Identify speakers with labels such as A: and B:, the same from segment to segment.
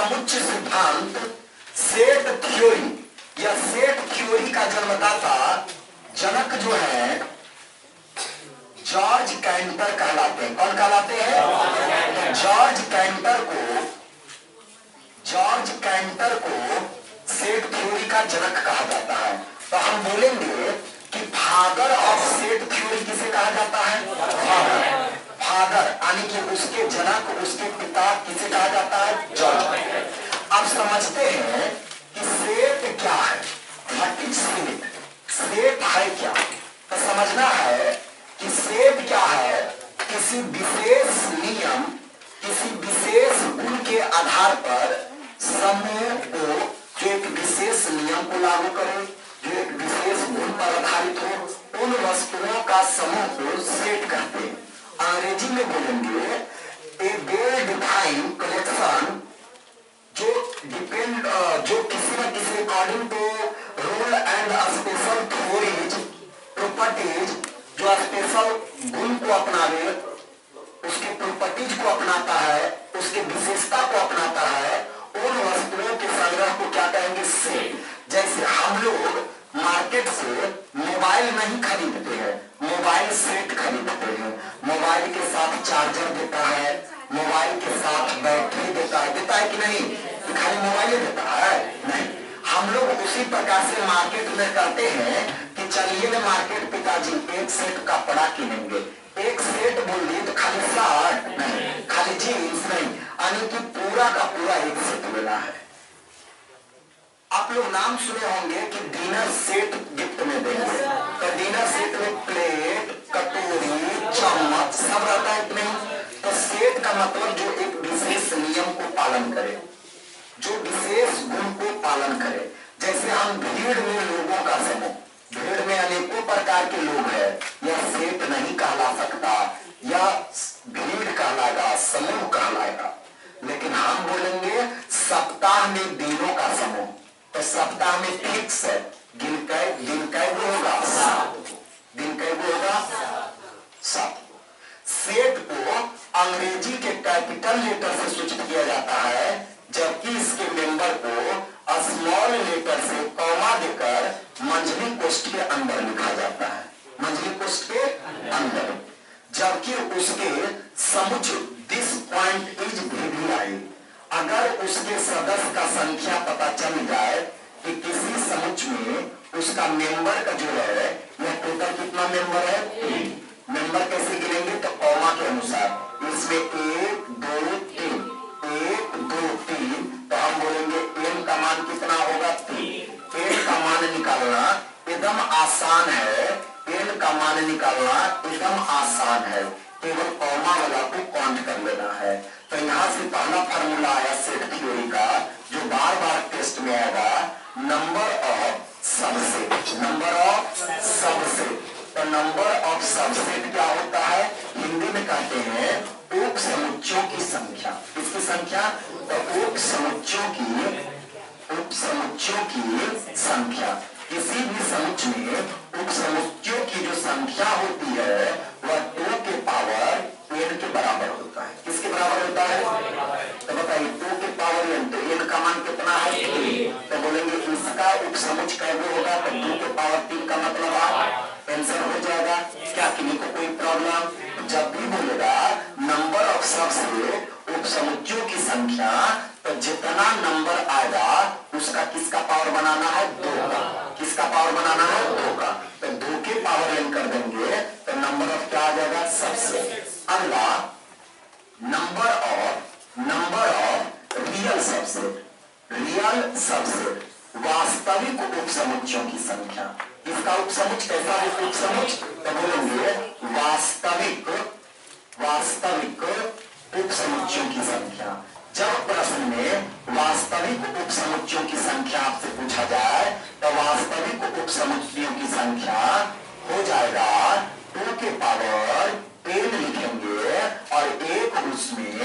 A: समुच्चय सिद्धांत set theory या सेट थ्योरी का जन्मदाता जनक जो है जॉर्ज कैंटर कहलाते हैं। कौन कहलाते हैं? जॉर्ज कैंटर को सेट थ्योरी का जनक कहा जाता है। तो हम बोलेंगे कि फादर ऑफ सेट थ्योरी किसे कहा जाता है? फादर यानी कि उसके जनक, उसके पिता किसे कहा जाता है? George canter. अब समझते हैं कि सेट क्या है। What is set? सेट है क्या? तो समझना है कि सेट क्या है। किसी विशेष नियम, किसी विशेष गुण के आधार पर समूह को, जो एक विशेष नियम को लागू करे, जो एक विशेष गुण पर आधारित हो, उन वस्तुओं का समूह को सेट कहते हैं। अंग्रेजी में बोलेंगे ए वेल डिफाइंड कलेक्शन जो किसी न किसी according to rule and special theories properties, जो स्पेशल गुण को अपनावे, उसके प्रॉपर्टीज को अपनाता है, उसके विशेषता को अपनाता है, उन वस्तुओं के संग्रह को क्या कहेंगे? सेट। जैसे हम लोग मार्केट से मोबाइल नहीं खरीदते हैं, मोबाइल सेट खरीदते हैं। मोबाइल के साथ चार्जर देता है, मोबाइल के साथ बैटरी देता है कि नहीं? खाली मोबाइल देता है? नहीं। हम लोग उसी प्रकार से मार्केट में करते हैं कि चलिए ना मार्केट पिताजी एक सेट कपड़ा किनेंगे। एक सेट बोल दिए तो खाली शर्ट नहीं, खाली जीन्स नहीं, यानी कि पूरा का पूरा एक सेट लेना है। आप लोग नाम सुने होंगे कि डिनर सेट गिफ्ट में देंगे, तो डिनर सेट में प्लेट, कटोरी, चम्मच सब रहता है कि नहीं? तो सेट का मतलब जो एक विशेष नियम को पालन करे, जो विशेष गुण को पालन करे। जैसे हम भीड़ में लोगों का समूह, भीड़ में अनेकों प्रकार के लोग हैं, यह सेट नहीं कहला सकता, यह भीड़ कहलाएगा, समूह कहलाएगा। लेकिन हम बोलेंगे सप्ताह में दिनों का समूह, तो सप्ताह में फिक्स है, दिन कैगो होगा? 7 दिन कैगो होगा? 7। सेट को अंग्रेजी के कैपिटल लेटर से सूचित किया जाता है, जबकि इसके मेंबर को स्मॉल लेटर से कॉमा देकर मंझली कोष्ठ के अंदर लिखा जाता है, मंझली कोष्ठ के अंदर। जबकि उसके समुच्चय दिस पॉइंट इज वीवीआई, अगर उसके सदस्य का संख्या पता चल जाए कि किसी समुच्चय में उसका मेंबर का जो है यह टोटल कितना मेंबर है? 3। मेंबर कैसे गिनेंगे? तो कॉमा के अनुसार। इसमें 1 2 3, 1 2 3, तो हम बोलेंगे n का मान कितना होगा? 3। n का मान निकालना एकदम आसान है, n का मान निकालना एकदम आसान है, केवल कॉमा वाला को काउंट कर लेना है। तो यहाँ से पहला फार्मूला आया सेट थ्योरी का, जो बार बार टेस्ट में आएगा, number of subset. Number of subset, तो नंबर ऑफ सबसेट क्या होता है? हिंदी में कहते हैं उप समुच्चयों की संख्या। किसकी संख्या? तो उप समुच्चयों की संख्या। किसी भी समुच्चय में उप समुच्चयों की जो संख्या होती है वह 2 के पावर n के बराबर होता है। किसके बराबर होता है? तो बताइए 2 के पावर n, तो n का मान कितना है? 3। तो बोलेंगे इसका उप समुच्चय कैसे होगा? तो 2 के पावर 3 का मतलब आंसर हो जाएगा। क्या किसी को कोई प्रॉब्लम? जब भी बोलेगा नंबर ऑफ सबसेट उप समुच्चयों की संख्या, तो जितना नंबर आएगा उसका किसका पावर बनाना है? 2 का। किसका पावर बनाना है? 2 का। तो 2 के पावर n कर देंगे तो नंबर ऑफ क्या आ जाएगा? सबसेट। अगला number of real subset. Real subset वास्तविक उप समुच्चयों की संख्या। इसका उप समुच्चय कैसा है? उप समुच्चय तो बोलेंगे वास्तविक उप समुच्चयों की संख्या। जब प्रश्न में वास्तविक उप समुच्चयों की संख्या आपसे पूछा जाए तो वास्तविक उप समुच्चयों की संख्या हो जाएगा 2 के पावर n लिखेंगे और एक उसमें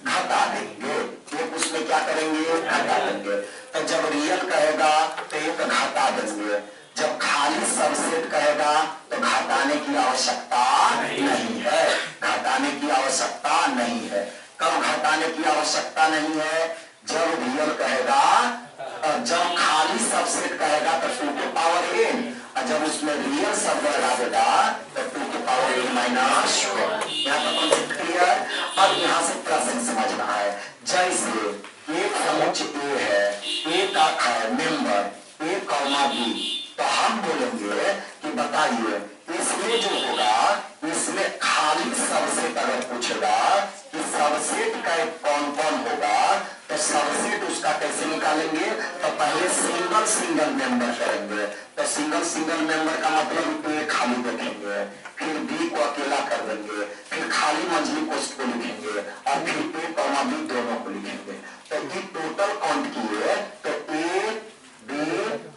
A: घटा देंगे। एक उसमें क्या करेंगे? घटा देंगे। तो जब रियल कहेगा तो एक घटा देंगे, जब खाली सबसेट कहेगा तो घटाने की आवश्यकता नहीं है, घटाने की आवश्यकता नहीं है। कब घटाने की आवश्यकता नहीं है? जब रियल कहेगा, जब खाली सबसेट कहेगा तो 2 के पावर n, और जब उसमें रियल शब्द लगा देगा तो 2 के पावर n माइनस 1। यहाँ पर कॉन्सेप्ट क्लियर। अब यहाँ से प्रश्न समझना है। जैसे एक समुच्चय ए है, ए का है मेंबर ए कॉमा बी, तो हम बोलेंगे कि बताइए इसमें जो होगा, इसमें खाली सबसेट अगर पूछेगा कि सबसेट का कौन कौन होगा, तो सबसेट उसका कैसे निकालेंगे, तो पहले सिंगल सिंगल मेंबर करेंगे। तो सिंगल सिंगल मेंबर का मतलब ए खाली देखेंगे, फिर बी को अकेला कर देंगे, फिर खाली मंझली कोष्ठ को लिखेंगे, और फिर ए कॉमा बी दोनों को लिखेंगे। तो ये टोटल काउंट किए तो ए बी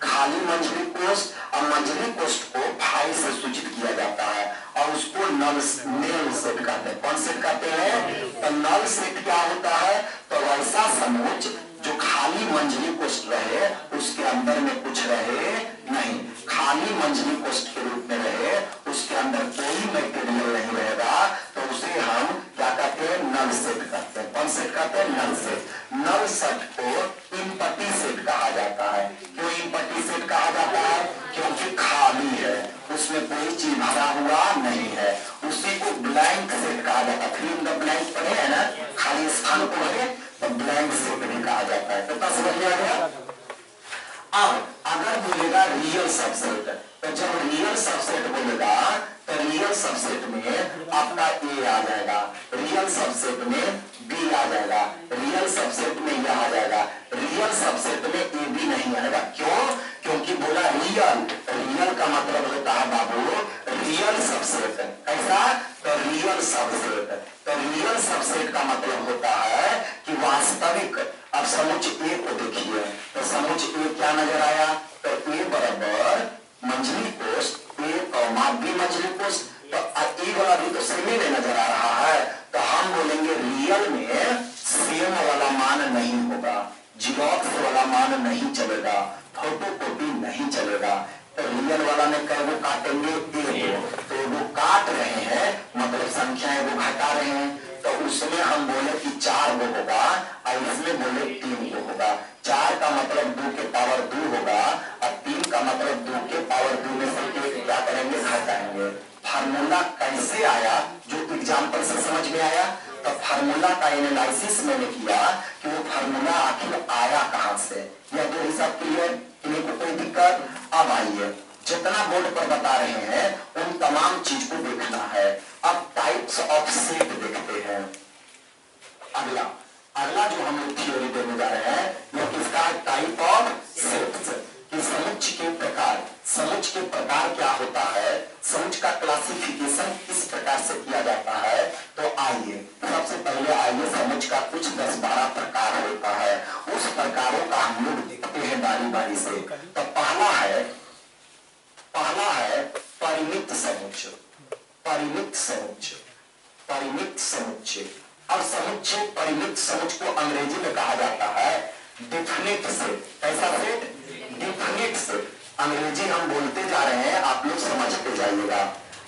A: खाली मंझली कोष्ठ और मंझली कोष्ठ को 5 से सूचित किया जाता है, और उसको नल सेट कहते हैं। कौन सेट कहते हैं? तो नल सेट क्या होता है, तो वैसा समुच्चय जो खाली मंझली कोष्ठ रहे, उसके अंदर में कुछ रहे नहीं, खाली मंझली कोष्ठ के रूप में रहे, उसके अंदर कोई मटेरियल नहीं रहेगा, तो उसे हम क्या कहते हैं? नल सेट कहते हैं। कौन सेट कहते हैं? Null set. नल सेट को इम्पटी सेट कहा जाता है। क्यों इम्पटी सेट कहा जाता है? क्योंकि खाली है, उसमें कोई चीज भरा हुआ नहीं है, उसी को ब्लैंक सेट कहा जाता है। फिर द ब्लैंक पढ़े है ना, खाली स्थान को भरे तो ब्लैंक सेट भी कहा जाता है। तो समझ में आ गया। अब अगर बोलेगा रियल सबसेट, तो जब रियल सबसेट बोलेगा तो रियल सबसेट में आपका ए आ जाएगा, रियल सबसेट में बी आ जाएगा, रियल सबसेट में यह आ जाएगा, रियल सबसेट में ए बी नहीं आएगा। क्यों? क्योंकि बोला रियल, रियल का मतलब होता है बाबू रियल सबसेट। ऐसा तो रियल सबसेट, तो रियल सबसेट का मतलब होता है कि वास्तविक। अब समुच्चय ए को देखिए, तो समुच्चय ए क्या नजर आया, तो ए बराबर मंझली कोष्ठ ए कॉमा बी मंझली कोष्ठ, तो ए वाला भी तो सेम ही नजर आ रहा है। तो हम बोलेंगे रियल में सेम वाला मान नहीं होगा, जीरोक्स वाला मान नहीं चलेगा, फोटोकॉपी नहीं चलेगा। तो रियल वाला में कई वो काटेंगे एक, तो वो काट रहे हैं मतलब संख्याएं वो घटा रहे हैं, तो उसमें हम बोले कि 4 वो होगा, और इसमें बोले 3 वो होगा। 4 का मतलब 2 के पावर 2 होगा, और 3 का मतलब 2 के पावर 2 में से एक क्या करेंगे? घटाएंगे। फार्मूला कैसे आया, जो एग्जाम्पल से समझ में आया, तो फार्मूला का एनालिसिस मैंने किया कि वो फार्मूला आखिर आया कहां से। यह तो हिसाब क्लियर, इन्हीं को कोई दिक्कत। अब आइए जितना बोर्ड पर बता रहे हैं उन तमाम चीज को देखना है। अब टाइप्स ऑफ सेट देखते हैं। अगला अगला जो हम लोग थ्योरी देने जा रहे हैं वो किसका? टाइप ऑफ सेट्स कि समुच्चय के प्रकार। समुच्चय के प्रकार क्या होता है, समुच्चय का क्लासिफिकेशन किस प्रकार से किया जाता है। तो आइए सबसे पहले आइए समुच्चय का कुछ 10-12 प्रकार होता है, उस प्रकारों का हम लोग देखते हैं बारी बारी से। तो पहला है परिमित समुच्चय। परिमित समुच्चय, परिमित समुच्चय। और समुच्चय परिमित समुच्चय को अंग्रेजी में कहा जाता है डिफिनिट सेट। कैसा सेट? Definite set. अंग्रेजी हम बोलते जा रहे हैं, आप लोग समझते जाइएगा।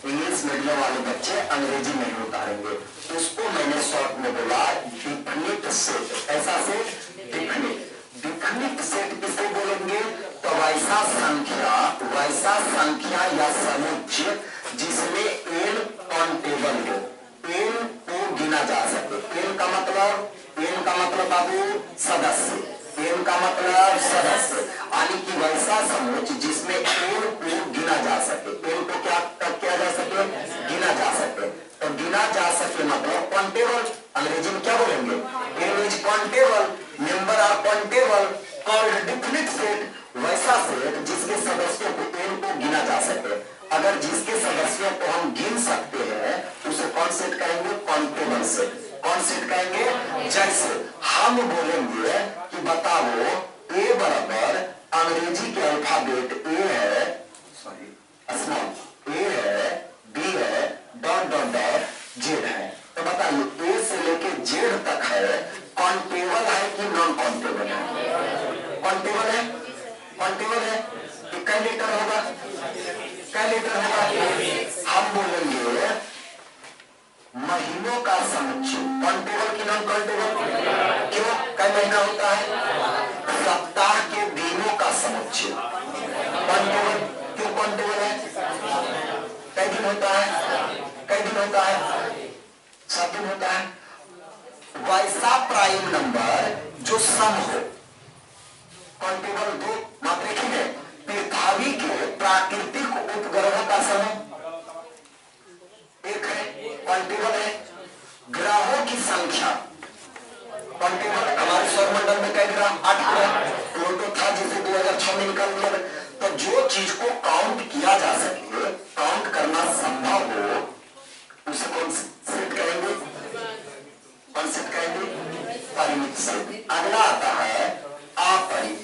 A: इंग्लिश मीडियम वाले बच्चे अंग्रेजी नहीं उतारेंगे, उसको मैंने शॉर्ट में बोला डिफिनिट सेट। कैसा सेट? डिफिनिट। डिफिनिट सेट किसे बोलेंगे? तो वैसा संख्या या समुच्चय जिसमें n काउंटेबल हो, n को गिना जा सके। n का मतलब बाबू सदस्य, n का मतलब सदस्य, यानी कि वैसा समुच्चय जिसमें n को गिना जा सके। n को क्या किया जा सके? गिना जा सके। तो गिना जा सके मतलब काउंटेबल। अंग्रेजी में क्या बोलेंगे? n is countable, member are countable, called definite set. वैसा सेट जिसके सदस्यों को n को गिना जा सके। अगर जिसके सदस्यों को हम गिन सकते हैं उसे कौन सेट कहेंगे? Countable set. कौन सेट कहेंगे? जैसे हम बोलेंगे कि बताओ a बराबर अंग्रेजी के अल्फाबेट a है, सॉरी स्मॉल a है, b है, डॉट डॉट डॉट z है। तो बताइए a से लेके z तक है, काउंटेबल है कि नॉन काउंटेबल है? काउंटेबल है। काउंटेबल है। कै लीटर होगा? कै लीटर होगा? हम बोलेंगे महीनों का समुच्चय काउंटेबल की नॉन काउंटेबल? क्यों? कै महीना होता है? सप्ताह के दिनों का समुच्चय। कौंटेबल क्यों कौंटेबल है? कई दिन होता है? कई दिन होता है? 7 दिन होता है। वैसा प्राइम नंबर जो सम हो। कौंटेबल 2 मात्रा की है। पृथ्वी के प्राकृतिक उपग्रह का समय 1 है, कौंटेबल है। ग्रहों की संख्या कौंटेबल। हमारे सौरमंडल में कई ग्रह? 8 ग्रह। प्लूटो था जिसे 2006 में निकाल दिया। तो जो चीज को काउंट किया जा सके, काउंट करना संभव हो, उसे कौन सेट करेंगे? कौन सेट करेंगे? परिमित सेट। अगला आता है अपरिमित।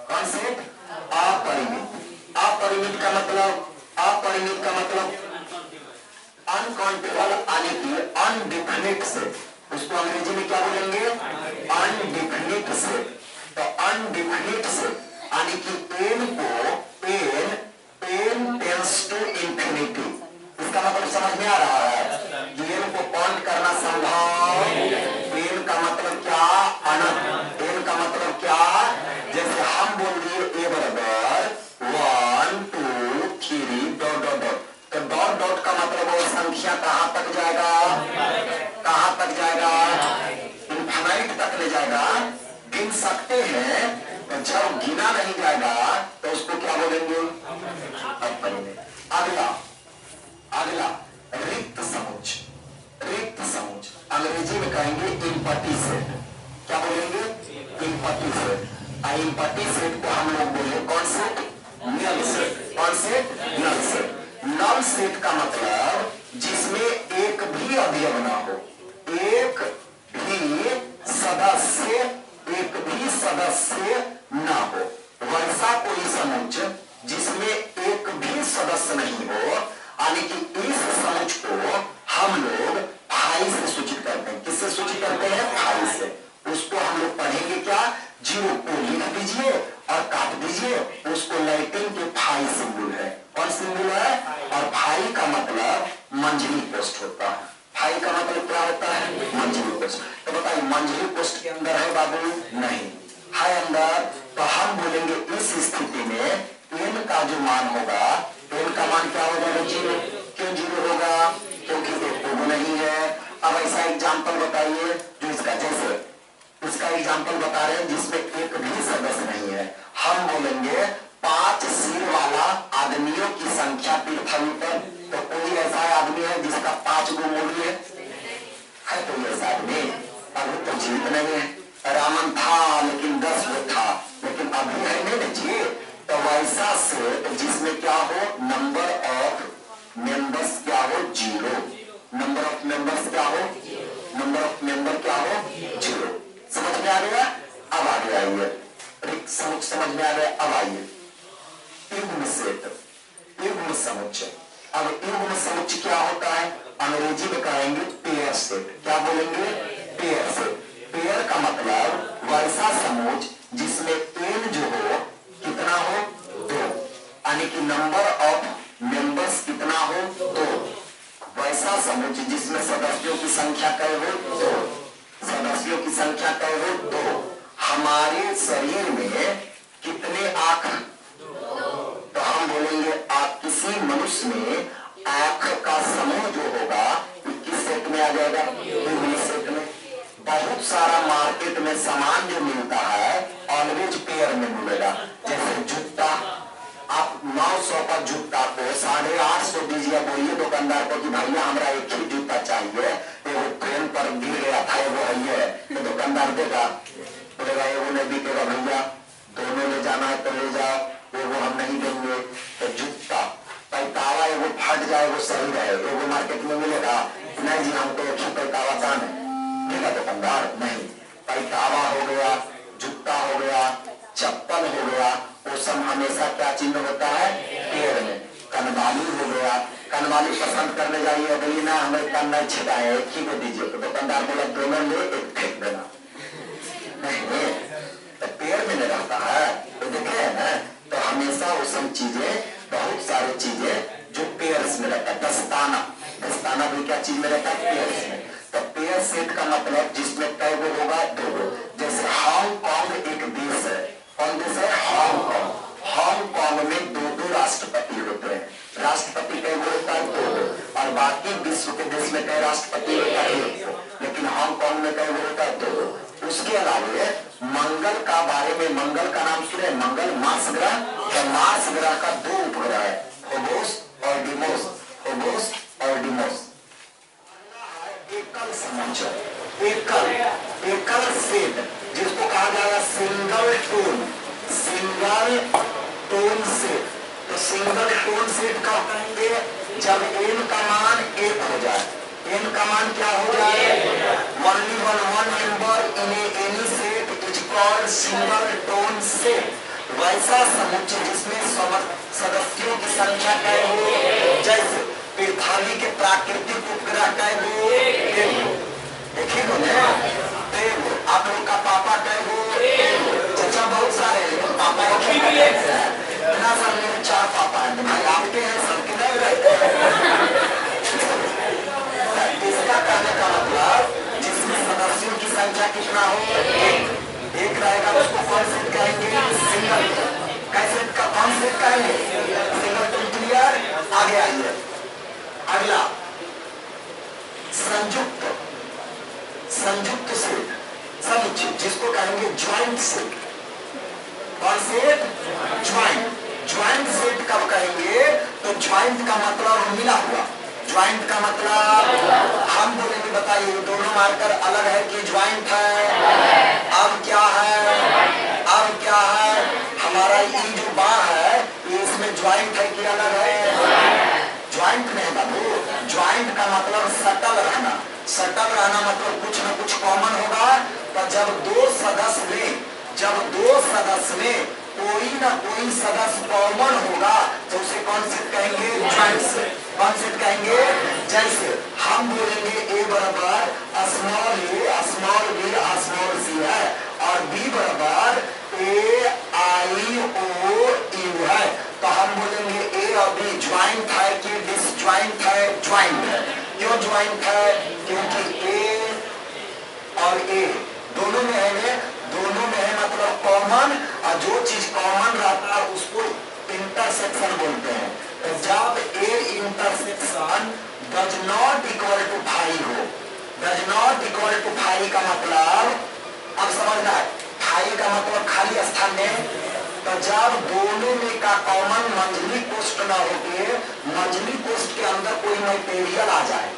A: कौन सेट? अपरिमित। अपरिमित का मतलब, अपरिमित का मतलब अनकाउंटेबल यानी कि अनडिफिनिट सेट। उसको अंग्रेजी में क्या बोलेंगे? अनडिफिनिट सेट। तो अनडिफिनिट सेट यानी कि एन को एन टेंस टू इंफिनिटी। इसका मतलब समझ में आ रहा है? एन को काउंट करना संभव। एन का मतलब क्या? अनंत। एन का मतलब क्या? जैसे हम बोल दिए ए बराबर 1 2 3 डॉट डॉट डॉट। तो डॉट डॉट का मतलब वो संख्या कहां तक जाएगा? कहां तक जाएगा? इनफाइनाइट तक ले जाएगा। गिन सकते हैं। तो जब गिना नहीं जाएगा तो उसको क्या बोलेंगे? अपरिमित। अगला अगला रिक्त समुच्चय। रिक्त समुच्चय अंग्रेजी में कहेंगे इम्पटी सेट। क्या बोलेंगे? Empty set. इम्पटी सेट को हम लोग बोले कौन सेट? Null set. कौन set? Null set. Null set का मतलब जिसमें एक भी अवयव ना हो, एक भी सदस्य ना हो, वैसा कोई समुच्चय जिसमें एक भी सदस्य नहीं हो, यानी कि इस समुच्चय को हम लोग फाई से सूचित करते हैं। किससे सूचित करते हैं? फाई से। उसको हम लोग पढ़ेंगे क्या? जीरो को लिख दीजिए और काट दीजिए। उसको लैटिन के फाई सिंबल है। कौन सिंबल है? और फाई का मतलब मंजरी पोस्ट होता है। फाई का मतलब क्या होता है? मंजरी पोस्ट। तो बताइए मंजरी पोस्ट के अंदर है बाबू? नहीं है अंदर। तो हम बोलेंगे इस स्थिति में एन का जो मान होगा, एन का मान क्या होगा? जीरो। क्यों जीरो होगा? क्योंकि एक नहीं है। अब ऐसा एग्जाम्पल बताइए जो इसका, जैसे इसका एग्जाम्पल बता रहे हैं जिसमें एक भी सदस्य नहीं है। हम बोलेंगे 5 सिर वाला आदमियों की संख्या पृथ्वी पर। तो कोई ऐसा आदमी है जिसका 5 गो मूल्य है? कोई ऐसा आदमी? अभी तो जीवित नहीं है। रामन था लेकिन 10 गो था, लेकिन अभी है नहीं जी। तो वैसा सेट जिसमें क्या हो? नंबर ऑफ मेंबर्स क्या हो? जीरो। नंबर ऑफ मेंबर्स क्या हो? नंबर ऑफ मेंबर क्या हो? जीरो। समझ में आ गया? अब आगे आइए। समझ में आ गया? अब आइए युग्म सेट, युग्म समुच्चय। अब युग्म समुच्चय क्या होता है? अंग्रेजी में कहेंगे पेयर सेट। क्या बोलेंगे? Pair set. पेयर का मतलब वैसा समुच्चय जिसमें एन जो हो कितना हो? 2, यानी कि नंबर ऑफ मेंबर्स कितना हो? 2। वैसा समुच्चय जिसमें सदस्यों की संख्या कै हो? 2। सदस्यों की संख्या कै हो? 2। हमारे शरीर में कितने आंख? तो हम बोलेंगे आप किसी मनुष्य में आंख का समूह जो होगा किस सेट में आ जाएगा? युग्म सेट में। बहुत सारा मार्केट में सामान जो मिलता है ऑलवेज पेयर में मिलेगा। जैसे जूता, आप 900 का जूता को 850 दीजिए, बोलिए दुकानदार को कि भैया हमारा एक ही जूता चाहिए, वो ट्रेन पर गिर गया था, वो है, तो दुकानदार देगा? बोलेगा वो नहीं बिकेगा भैया, दोनों ले जाना है तो ले जाओ, वो हम नहीं देंगे। तो जूता पैतावा वो फट जाए वो सही रहे, वो मार्केट में मिलेगा? नहीं जी हमको एक ही पैतावा दान है, देगा दुकानदार? नहीं। पैतावा हो गया, जूता हो गया, चप्पल हो गया, वो सब हमेशा क्या चिन्ह होता है? पेड़ में। कनवाली हो गया, कनवाली पसंद करने जाइए, बोलिए ना हमें कन नहीं छिटा है, एक ही को दीजिए, तो दुकानदार बोला दोनों ले एक फेंक देना। नहीं, तो पेड़ में नहीं रहता है। तो देखे है ना, तो हमेशा वो सब चीजें, बहुत सारी चीजें जो पेयर्स में रहता है। दस्ताना, दस्ताना भी क्या चीज में रहता है? पेयर्स में। तो पेयर सेट का मतलब जिसमें कई गो होगा? 2 गो। जैसे में कई होता है दो। उसके अलावा मंगल का बारे में, मंगल का नाम सुने, मंगल मार्स ग्रह या मार्स ग्रह का दो उपग्रह है, फोबोस और डिमोस, फोबोस और डिमोस। एकल समुच्चय, एकल सेट जिसको कहा जाएगा single tone, single tone set. तो सिंगल टोन सेट कब कहेंगे? जब n का मान 1 हो जाए। n का मान क्या हो जाए? only one member in any set is called single tone set। वैसा समुच्चय जिसमें सदस्यों की संख्या तय हो, जैसे पृथ्वी के प्राकृतिक उपग्रह तय हो, देखिए बोले आप लोग का पापा तय हो, चाचा बहुत सारे हैं, पापा ना सर मेरे 4 पापा हैं, भाई आपके हैं सबके नहीं रहते हैं। इसका कहने का मतलब जिसमें सदस्यों की संख्या कितना हो, एक रहेगा, उसको कौन सेट कहेंगे? सिंगल। कैसे का कौन सेट कहेंगे? Singleton. क्लियर? आगे आइए। अगला संयुक्त, संयुक्त सेट समुच्चय जिसको कहेंगे ज्वाइंट सेट। कौन सेट? ज्वाइंट। ज्वाइंट सेट कब कहेंगे? तो ज्वाइंट का मतलब मिला हुआ, ज्वाइंट का मतलब हम बोलेंगे, बताइए दोनों मार्कर अलग है कि ज्वाइंट है? अब क्या है? अब क्या है? हमारा ये जो बार है ये इसमें ज्वाइंट है कि अलग है? ज्वाइंट नहीं बाबू, ज्वाइंट का मतलब सटल रहना। सटल रहना मतलब कुछ न कुछ कॉमन होगा। तो जब दो सदस्य में कोई ना कोई सदस्य कॉमन होगा तो उसे कौन सेट कहेंगे? Joint set. कौन सेट कहेंगे? जैसे हम बोलेंगे ए बराबर स्मॉल ए स्मॉल बी स्मॉल सी है और बी बराबर ए आई ओ यू है, तो हम बोलेंगे ए और बी ज्वाइंट है कि डिसज्वाइंट है? ज्वाइंट है। क्यों ज्वाइंट है? क्योंकि ए और ए दोनों में है, दोनों में है मतलब कॉमन, और जो चीज कॉमन रहता है उसको इंटरसेक्शन बोलते हैं। तो जब A intersection does not equal to phi हो, does not equal to phi का मतलब अब समझना है, फाई का मतलब खाली स्थान में। तो जब दोनों में का कॉमन मंझली कोष्ठ ना होके मंझली कोष्ठ के अंदर कोई मटेरियल आ जाए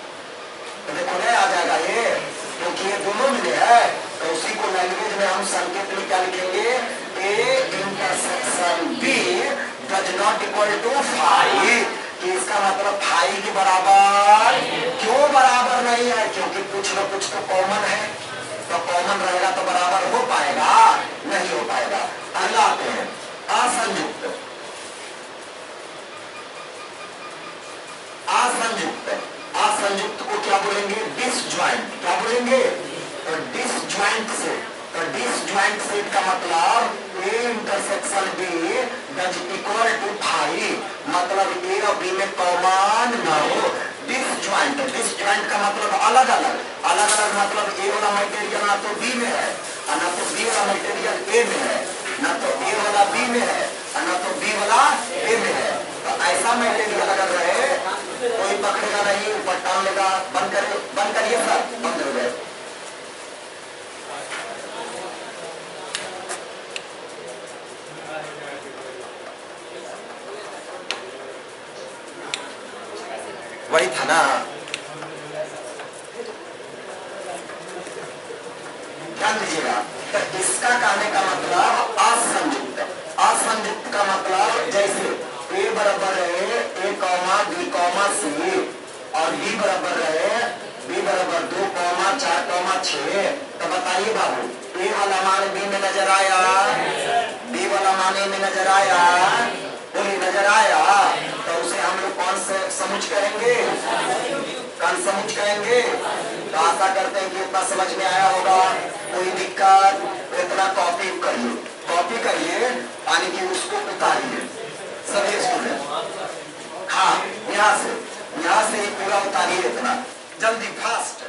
A: तो देखो नहीं आ जाएगा ये, क्योंकि ये दोनों मिले है। तो उसी को लैंग्वेज में हम संकेत में क्या लिखेंगे? A intersection B does not equal to phi, कि इसका मतलब फाई के बराबर। क्यों बराबर नहीं है? क्योंकि कुछ न कुछ तो कॉमन है, तो कॉमन रहेगा तो बराबर हो पाएगा? नहीं हो पाएगा। अगला आते हैं असंयुक्त। असंयुक्त, असंयुक्त को क्या बोलेंगे? डिसज्वाइंट। क्या बोलेंगे? तो डिसज्वाइंट सेट। तो डिसज्वाइंट सेट का मतलब A intersection B does equal to phi, मतलब ए और बी में कॉमन ना हो। डिसज्वाइंट, डिसज्वाइंट का मतलब अलग अलग, अलग अलग मतलब ए वाला मटेरियल ना तो बी में है और ना तो बी वाला मटेरियल ए में है, ना तो ए वाला बी में है और ना तो बी वाला ए में है। तो ऐसा मटेरियल अगर रहे कोई पकड़ेगा नहीं, ऊपर टांग लेगा। बंद करिए सर, बंद हो गए। वही था ना, ध्यान दीजिएगा। तो इसका कहने का मतलब असंयुक्त। असंयुक्त का मतलब जैसे ए बराबर रहे ए कॉमा बी कॉमा सी और बी बराबर रहे बी बराबर 2 कॉमा 4 कॉमा 6। तो बताइए बाबू, ए वाला मान बी में नजर आया? बी वाला मान ए में नजर आया? बोलिए नजर आया? तो उसे हम लोग कौन से समुच्चय कहेंगे? कौन समुच्चय कहेंगे? तो आशा करते हैं कि इतना समझ में आया होगा। कोई दिक्कत? इतना कॉपी करिए, कॉपी करिए यानी कि उसको उतारिए सभी स्टूडेंट। हाँ, यहाँ से ही पूरा उतारिए, इतना जल्दी फास्ट।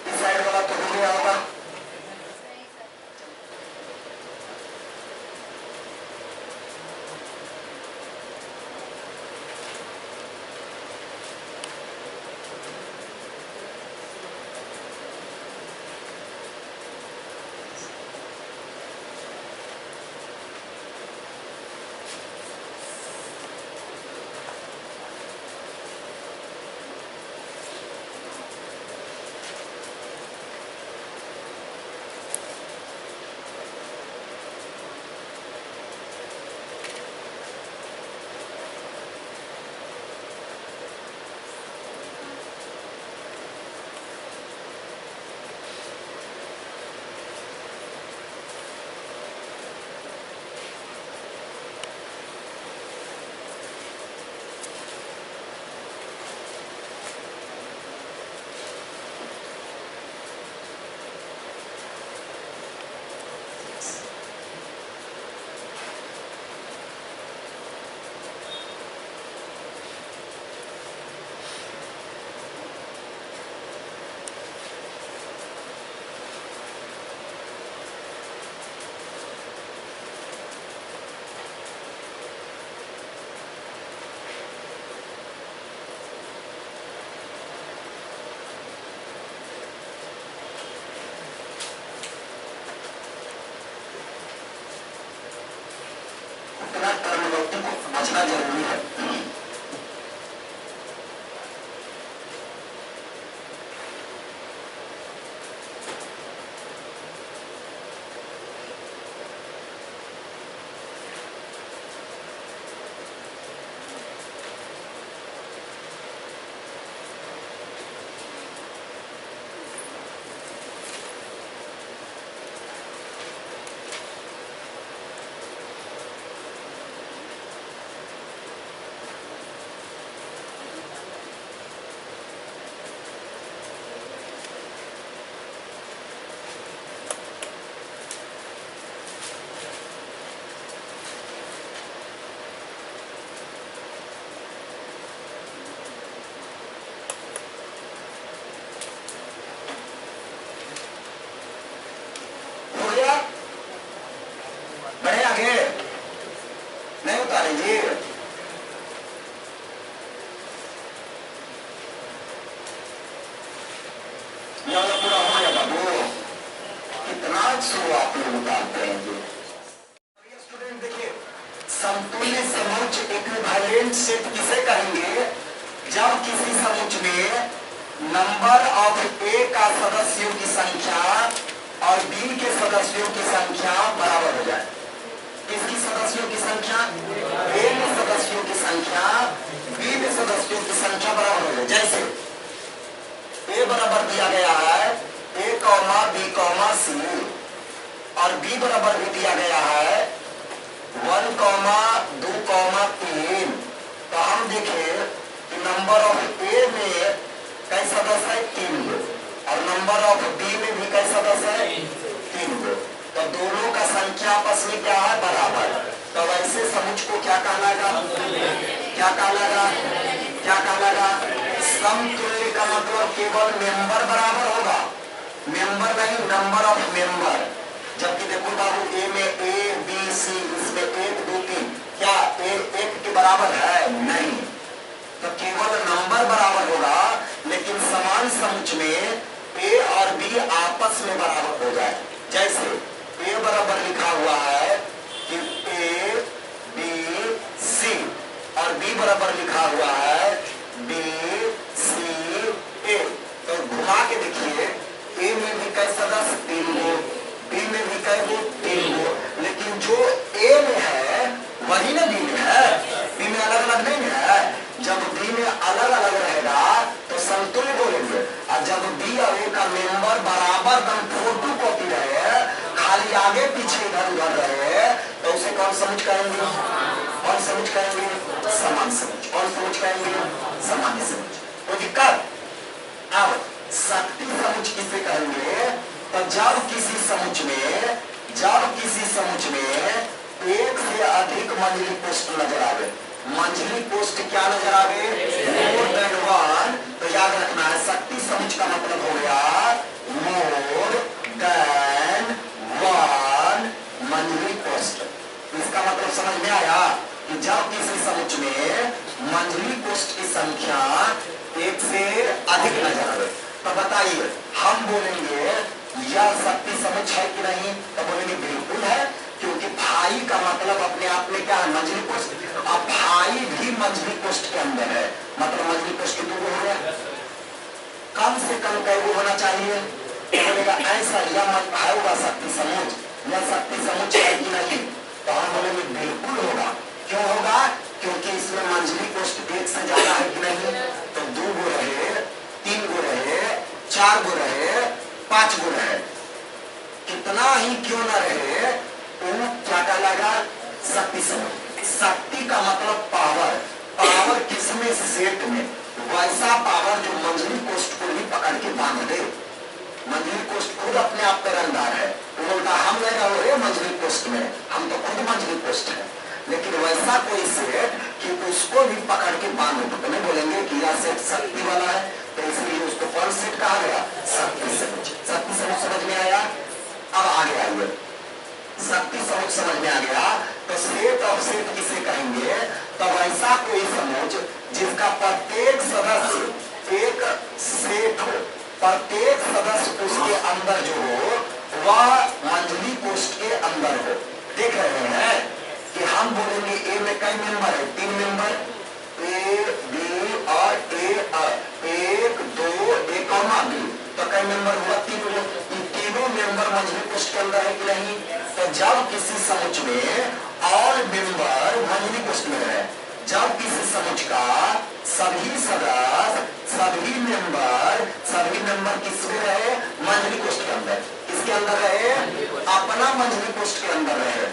A: इस साइड वाला तो हो गया होगा। उतना टर्मिनोलॉजी को समझना जरूरी है। बढ़े आगे नहीं उतारेंगे। पूरा हो गया बाबू, कितना स्लो आप लोग उतारते हैं जी। स्टूडेंट देखिए, समतुल्य समुच्च इक्विवेलेंट सेट किसे कहेंगे? जब किसी समुच्च में नंबर ऑफ ए का सदस्यों की संख्या और बी के सदस्यों की संख्या बराबर हो जाए। किसकी सदस्यों की संख्या? ए में सदस्यों की संख्या बी में सदस्यों की संख्या बराबर हो जाए। जैसे ए बराबर दिया गया है ए कॉमा बी कॉमा सी और बी बराबर भी दिया गया है 1 कॉमा 2 कॉमा 3। तो हम देखें कि नंबर ऑफ ए में कई सदस्य है? 3 गो, और नंबर ऑफ बी में भी कई सदस्य है? 3 गो। तो दोनों का संख्या आपस में क्या है? बराबर। तो वैसे समुच्च को क्या कहलाएगा? क्या कहलाएगा? क्या कहलाएगा? समतुल्य का मतलब केवल मेंबर बराबर होगा, मेंबर नहीं, नंबर ऑफ मेंबर। जबकि देखो बाबू ए में ए बी सी, इसमें 1 2 3, क्या ए 1 के बराबर है? नहीं। तो केवल नंबर बराबर होगा, लेकिन समान समुच्च में ए और बी आपस में बराबर हो जाए। जैसे ए बराबर लिखा हुआ है कि ए बी सी और बी बराबर लिखा हुआ है बी सी ए। तो घुमा के देखिए, ए में भी कई सदस्य? 3 गो, बी में भी कई गो? 3 गो। लेकिन जो ए में है वही ना बी में है, बी में अलग अलग नहीं है। जब बी में अलग अलग रहेगा तो समतुल्य बोलेंगे, और जब बी और ए का मेंबर बराबर दम फोटो कॉपी रहे, खाली आगे पीछे इधर उधर रहे, तो उसे कौन समुच्च कहेंगे? कौन समुच्च कहेंगे? समान समुच्च। कौन समुच्च कहेंगे? सामान्य समुच्च। कोई दिक्कत? अब शक्ति समुच्च किसे कहेंगे? तो जब किसी समुच्च में एक से अधिक मंझली पोस्ट नजर आवे। मंझली पोस्ट क्या नजर आवे? More than 1। तो याद रखना है, शक्ति समुच्च का मतलब हो गया मोर देन 1 मंझली पोस्ट। इसका मतलब समझ में आया कि जब किसी समुच्च में मंझली पोस्ट की संख्या 1 से अधिक नजर आवे, तो बताइए हम बोलेंगे यह शक्ति समुच्च है कि नहीं? तो बोलेंगे बिल्कुल है, क्योंकि भाई का मतलब अपने आप में क्या है? मंझली पोस्ट। अब भाई भी मंझली पोस्ट के अंदर है, मतलब मंझली पोस्ट 2 हो गया। कम से कम कई गो होना चाहिए? बोलेगा ऐसा यह है होगा शक्ति समुच्च, यह शक्ति समुच्च है कि नहीं? तो हम बोलेंगे बिल्कुल होगा। क्यों होगा? क्योंकि इसमें मंझली पोस्ट 1 से ज्यादा है कि नहीं? तो 2 गो रहे, 3 गो रहे, 4 गो रहे, 5 गो रहे, कितना ही क्यों न रहे, वो क्या कहलाएगा? शक्ति समुच्च। शक्ति का मतलब पावर। पावर किसमें? सेट में। वैसा पावर जो मंझली पोस्ट को भी पकड़ के बांध दे। मंझली पोस्ट खुद अपने आप पे रंगदार है, वो बोलता हम नहीं रहे मंझली पोस्ट में, हम तो खुद मंझली पोस्ट है। लेकिन वैसा कोई सेट कि उसको भी पकड़ के बांध दो, तो नहीं बोलेंगे कि यह सेट शक्ति वाला है, तो इसलिए उसको कौन सेट कहा गया? शक्ति समुच्च। शक्ति समुच्च समझ में आया? अब आगे आइए, शक्ति समुच्च समझ में आ गया। तो सेट ऑफ सेट किसे कहेंगे? तो वैसा कोई समुच्च जिसका प्रत्येक सदस्य एक सेट हो, प्रत्येक सदस्य उसके अंदर जो हो वह मंझली पोस्ट के अंदर हो। देख रहे हैं कि हम बोले कई मेंबर है? 3 मेंबर, ए बी और ए, 1 2 ए कॉमा बी, तो कई मेंबर हुआ? 3। तीनों मेंबर मंझली कोष्ठ के अंदर है कि नहीं? तो जब किसी समुच में ऑल मेंबर मंझली कोष्ठ में है, जब किसी समुच का सभी सदस्य, सभी मेंबर किसमें रहे? मंझली कोष्ठ के अंदर। किसके अंदर रहे? अपना मंझली कोष्ठ के अंदर रहे।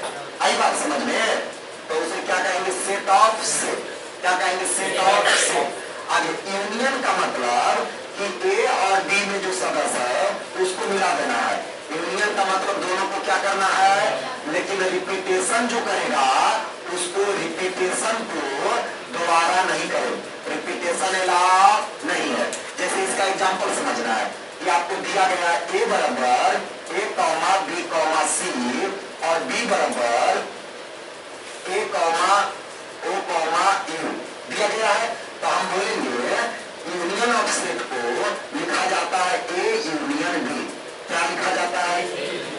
A: आई बात समझ में? तो उसे क्या कहेंगे? Set of set. क्या कहेंगे? Set of set. आगे यूनियन का मतलब कि ए और डी में जो सदस्य है उसको मिला देना है। यूनियन का मतलब दोनों को क्या करना है, लेकिन रिपीटेशन जो करेगा उसको, रिपीटेशन को दोबारा नहीं करो। रिपीटेशन अलाउ नहीं है। जैसे इसका एग्जांपल समझना है कि आपको दिया गया ए बराबर ए कॉमा बी कॉमा सी और बी बराबर ए कॉमा ओ कॉमा यू दिया गया है, तो हम बोलेंगे यूनियन ऑफ सेट को लिखा जाता है ए यूनियन बी। क्या लिखा जाता है?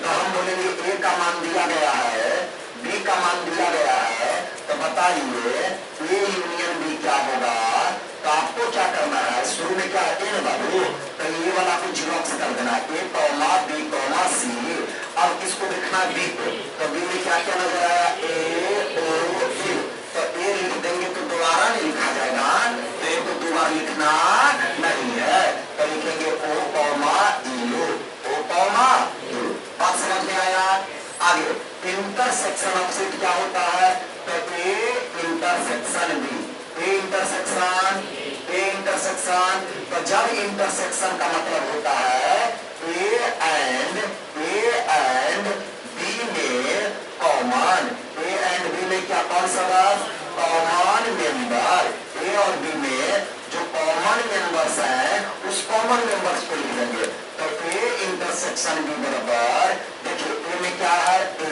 A: तो हम बोलेंगे ए का मान दिया गया है, बी का मान दिया गया है, तो बताइए ए यूनियन बी क्या होगा? तो आपको क्या करना है, शुरू में क्या है? ए बाबू, तो ये वाला को जीरोक्स कर देना, ए कॉमा बी कॉमा सी। अब किसको लिखना है? बी को। तो बी में क्या क्या नजर आया? ए ओ यू। तो ए लिख देंगे तो दोबारा नहीं लिखा जाएगा, तो ए को दोबारा लिखना नहीं है, तो लिखेंगे O comma U, O comma U. बात समझ में आया? आगे इंटरसेक्शन ऑफ सेट क्या होता है? तो A intersection B, A intersection, A intersection. तो जब इंटरसेक्शन का मतलब होता है ए एंड बी में कॉमन, ए एंड बी में क्या कौन सा बात? Common member. ए और बी में जो कॉमन मेंबर्स हैं उस कॉमन मेंबर्स को लिख देंगे। तो ए इंटरसेक्शन बी बराबर, देखिए ए में क्या है? ए,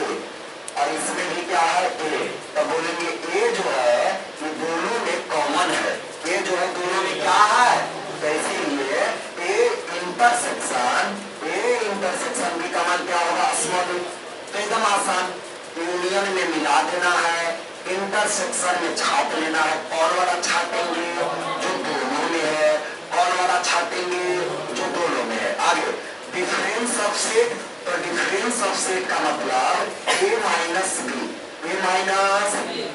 A: और इसमें भी क्या है? ए। तो बोलेंगे ए जो है ये दोनों में कॉमन है, ए जो है दोनों में क्या है? तो इसीलिए ए इंटरसेक्शन बी का मान क्या होगा? स्मॉल। तो एकदम आसान, यूनियन में मिला देना है, इंटरसेक्शन में छाट लेना है। कौन वाला छाटेंगे? जो दोनों में है। कौन वाला छाटेंगे? जो दोनों में है। आगे डिफरेंस ऑफ सेट, तो डिफरेंस ऑफ सेट का मतलब ए माइनस बी, ए माइनस।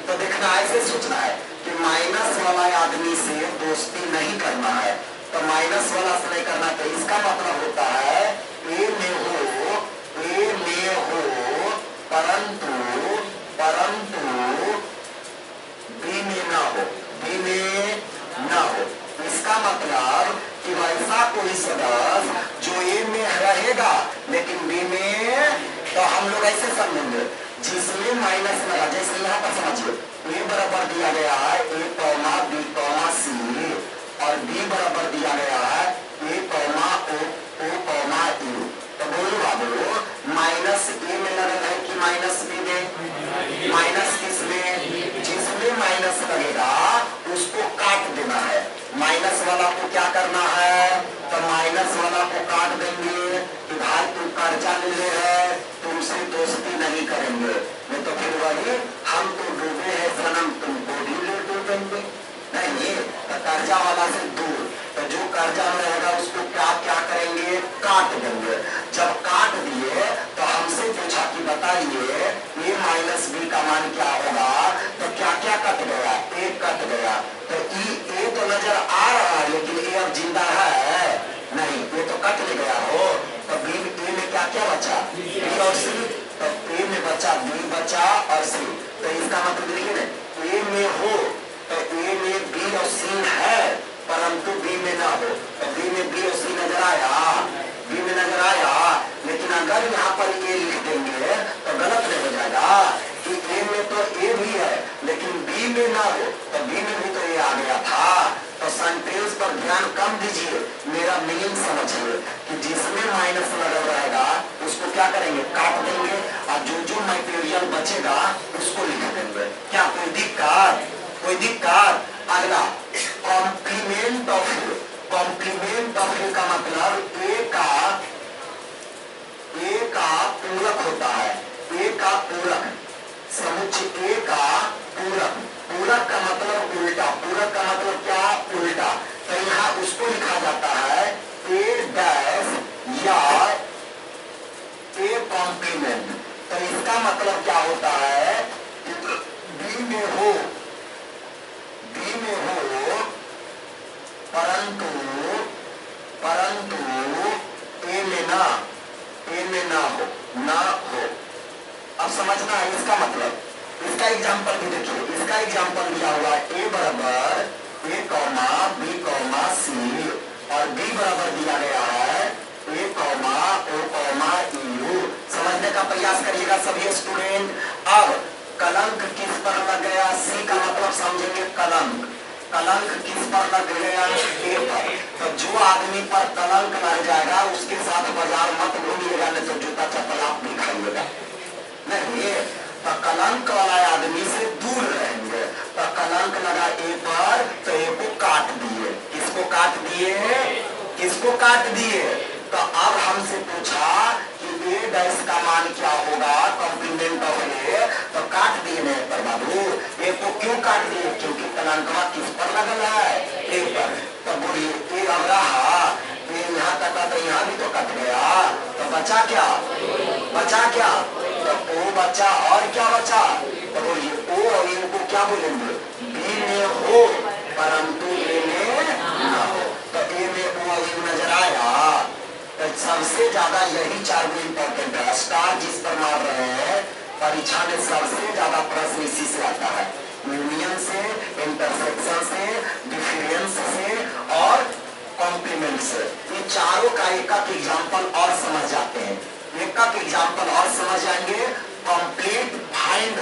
A: तो देखना ऐसे सोचना है कि माइनस वाला आदमी से दोस्ती नहीं करना है, तो माइनस वाला से नहीं करना, तो इसका मतलब होता है ए में हो परंतु बी में ना हो, बी में ना हो। इसका मतलब कि वैसा कोई सदस्य जो ए में रहेगा लेकिन बी में, तो हम लोग ऐसे समझेंगे जिसमें माइनस लगा। जैसे यहाँ पर समझिए ए बराबर दिया गया है ए कॉमा बी कॉमा सी और बी बराबर दिया गया है ए कॉमा ओ कॉमा यू। तो बोलो बाबू माइनस ए में लगा है कि माइनस बी में? माइनस किसमें? जिसमें माइनस लगेगा उसको काट देना है। माइनस वाला को क्या करना है? तो माइनस वाला को काट देंगे कि भाई तुम कर्जा ले ले है, तुमसे दोस्ती नहीं करेंगे, नहीं तो फिर वही हम तो डूबे हैं सनम, तुमको भी ले डूबेंगे नहीं। तो कर्जा वाला से दूर, तो जो कर्जा में रहेगा उसको क्या क्या करेंगे? काट देंगे। जब काट दिए तो हमसे पूछा कि बताइए ए माइनस बी का मान क्या होगा? तो क्या क्या कट गया? ए कट गया। तो ए तो नजर आ रहा है लेकिन ए अब जिंदा है नहीं, ये तो कट ले गया हो। तो बी ए में क्या क्या बचा? बी और सी। तो ए में बचा बी बचा और सी। तो इसका मतलब देखिए ना, ए में हो तो ए में बी और सी है परंतु बी में ना हो। तो बी में बी और सी नजर आया, बी में नजर आया, लेकिन अगर यहाँ पर ए लिख देंगे तो गलत नहीं हो जाएगा कि ए में तो ए भी है लेकिन बी में ना हो। तो बी में भी तो ए आ गया था। तो सेंटेंस पर ध्यान कम दीजिए, मेरा मीनिंग समझिए कि जिसमें माइनस लगा रहेगा उसको क्या करेंगे? काट देंगे, और जो जो मटेरियल बचेगा उसको लिख देंगे। क्या कोई दिक्कत? कोई दिक्कत? अगला कॉम्प्लीमेंट ऑफ, कॉम्प्लीमेंट ऑफ का मतलब ए का पूरक होता है। ए का पूरक, समुच्चय ए का पूरक। एग्जाम्पल भी देखिए, इसका एग्जाम्पल दिया हुआ ए बराबर ए कॉमा बी कॉमा सी और बी बराबर दिया गया है ए कॉमा ओ कॉमा यू। समझने का प्रयास करिएगा सभी स्टूडेंट। अब कलंक किस पर लग गया, सी का मतलब समझेंगे कलंक। कलंक किस पर लग गया, ए पर। तो जो आदमी पर कलंक लग जाएगा उसके साथ बाजार मत घूमिएगा, नहीं तो जूता चप्पल आप भी खाइएगा। नहीं, तो कलंक वाला आदमी से दूर रहेंगे। तो कलंक लगा ए पर तो ए को काट दिए। किसको काट दिए, किसको काट दिए। तो अब हमसे पूछा कि ए डैश का मान क्या होगा, कॉम्प्लीमेंट ऑफ ए। तो काट दिए नहीं पर बाबू, ए को क्यों काट दिए, क्योंकि कलंकवा किस पर लगल है, ए पर। तो बोलिए ए अब रहा, ए यहाँ कटा तो यहाँ भी तो कट गया, तो बचा क्या, बचा क्या, तो ओ बचा और क्या बचा। तो बोलिए ओ और ए को क्या बोलेंगे, बी में हो परंतु ए में ना हो। तो ए में ओ और यू नजर आया। तो सबसे ज्यादा यही चार में इंपॉर्टेंट है। स्टार जिस पर मार रहे हैं परीक्षा में सबसे ज्यादा प्रश्न इसी से आता है, यूनियन से, इंटरसेक्शन से, डिफरेंस से और कॉम्प्लीमेंट से। ये चारों का एक एक एग्जाम्पल और समझ जाते हैं, एक एक एग्जाम्पल और समझ जाएंगे। कंप्लीट फाइंड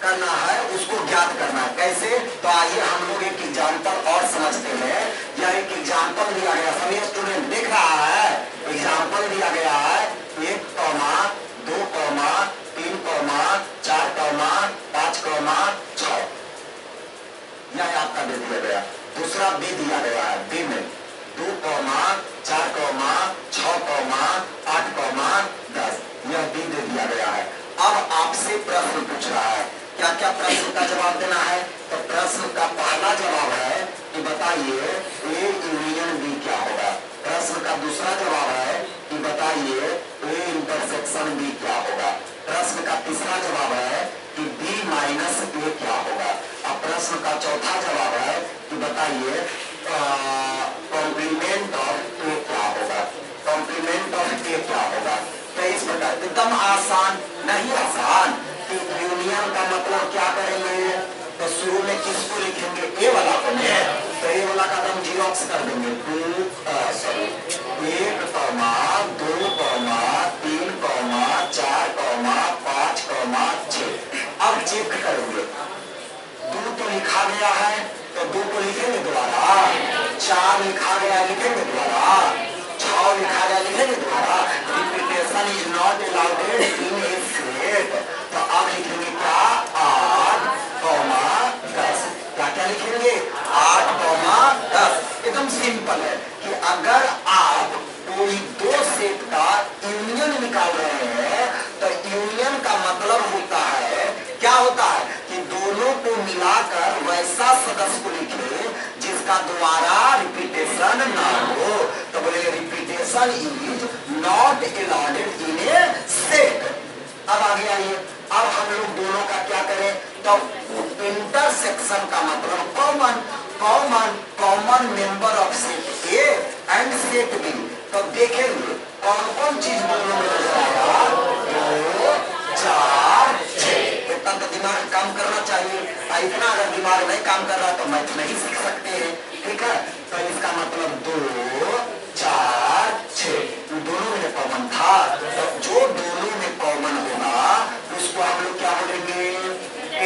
A: करना है, उसको ज्ञात करना है कैसे। तो आइए हम लोग एक एग्जाम्पल और समझते हैं। यह एक एग्जाम्पल दिया गया, सभी स्टूडेंट देख रहा है, एग्जाम्पल दिया गया है 1 comma 2 comma 3 comma 4 comma 5 comma 6। यह आपका दे दिया गया। दूसरा बी दिया गया है, बी में 2 कॉमा 4 कॉमा 6 कॉमा 8 कॉमा 10। यह बी दे दिया गया है। अब आपसे प्रश्न पूछ रहा है, क्या क्या प्रश्न का जवाब देना है। तो प्रश्न का पहला जवाब है कि बताइए ए यूनियन बी क्या होगा। प्रश्न का दूसरा जवाब है कि बताइए ए इंटरसेक्शन बी क्या होगा। प्रश्न का तीसरा जवाब है कि बी माइनस ए क्या होगा। अब प्रश्न का चौथा जवाब है कि बताइए कॉम्प्लीमेंट ऑफ ए क्या होगा, कॉम्प्लीमेंट ऑफ ए क्या होगा। तो इस प्रकार एकदम आसान, नहीं आसान। यूनियन का मतलब क्या करेंगे, तो शुरू में किसको लिखेंगे, ए वाला को। तो ए वाला का हम जीरोक्स कर देंगे, 1 comma 2 comma 3 comma 4 comma 5 comma 6। अब चेक करेंगे, 2 तो लिखा गया है तो 2 को लिखेंगे दोबारा, 4 लिखा गया लिखेंगे दोबारा, 6 लिखा गया लिखेंगे दोबारा। Repetition is not allowed in A set. तो आप लिखेंगे क्या, 8 कॉमा 10। क्या क्या लिखेंगे, 8 कॉमा 10। एकदम सिंपल है कि अगर आप कोई दो सेट का यूनियन निकाल रहे हैं तो यूनियन का मतलब होता है, क्या होता है कि दोनों को मिलाकर वैसा सदस्य को लिखे जिसका द्वारा रिपीटेशन ना हो। तो बोले repetition is not allowed in A set. अब आगे आइए, अब हम लोग दोनों का क्या करें। तो इंटरसेक्शन का मतलब common, common common member of set A and set B. तो देखेंगे कौन कौन चीज दोनों में नजर आएगा, 2 4 6। इतना तो दिमाग काम करना चाहिए। इतना अगर दिमाग नहीं काम कर रहा तो मैथ नहीं सीख सकते हैं, ठीक है। तो इसका मतलब 2 4 6 दोनों में कॉमन था। तो जो दोनों में कॉमन होगा उसको हम लोग क्या बोलेंगे,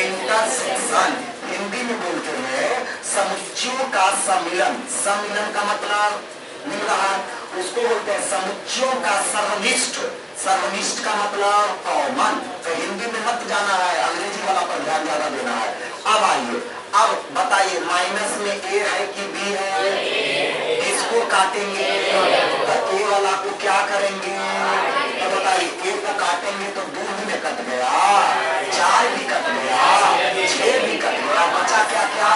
A: इंटरसेक्शन। हिंदी में बोलते हैं समुच्चयों का सम्मिलन। सम्मिलन का मतलब मिल रहा है, उसको बोलते हैं समुच्चयों का सर्वनिष्ठ। सर्वनिष्ठ का मतलब कॉमन। तो हिंदी में मत जाना है, अंग्रेजी वाला पर ध्यान ज्यादा देना है। अब आइए, अब बताइए माइनस में ए है कि बी है, इसको काटेंगे तो ए वाला को क्या करेंगे। तो बताइए ए को काटेंगे तो 2 में कट गया, 4 भी कट गया, 6 भी कट गया, बचा क्या क्या,